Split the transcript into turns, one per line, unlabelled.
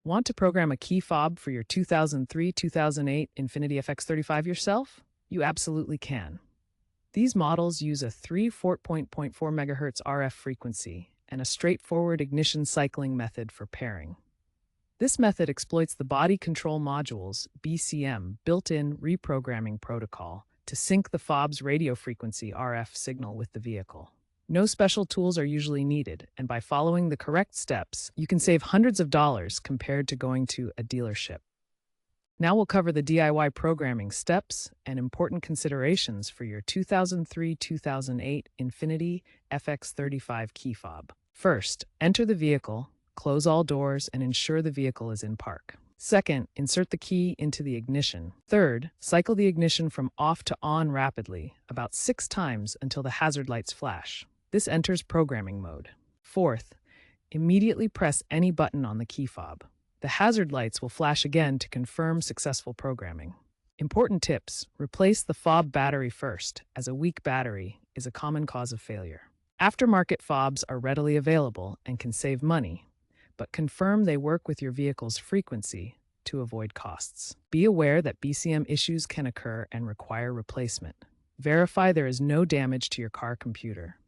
Want to program a key fob for your 2003-2008 Infiniti FX35 yourself? You absolutely can. These models use a 3 4.4 MHz RF frequency and a straightforward ignition cycling method for pairing. This method exploits the Body Control Module's (BCM) built-in reprogramming protocol to sync the fob's radio frequency RF signal with the vehicle. No special tools are usually needed, and by following the correct steps, you can save hundreds of dollars compared to going to a dealership. Now we'll cover the DIY programming steps and important considerations for your 2003-2008 Infiniti FX35 key fob. First, enter the vehicle, close all doors, and ensure the vehicle is in park. Second, insert the key into the ignition. Third, cycle the ignition from off to on rapidly, about 6 times until the hazard lights flash. This enters programming mode. Fourth, immediately press any button on the key fob. The hazard lights will flash again to confirm successful programming. Important tips: replace the fob battery first, as a weak battery is a common cause of failure. Aftermarket fobs are readily available and can save money, but confirm they work with your vehicle's frequency to avoid costs. Be aware that BCM issues can occur and require replacement. Verify there is no damage to your car computer.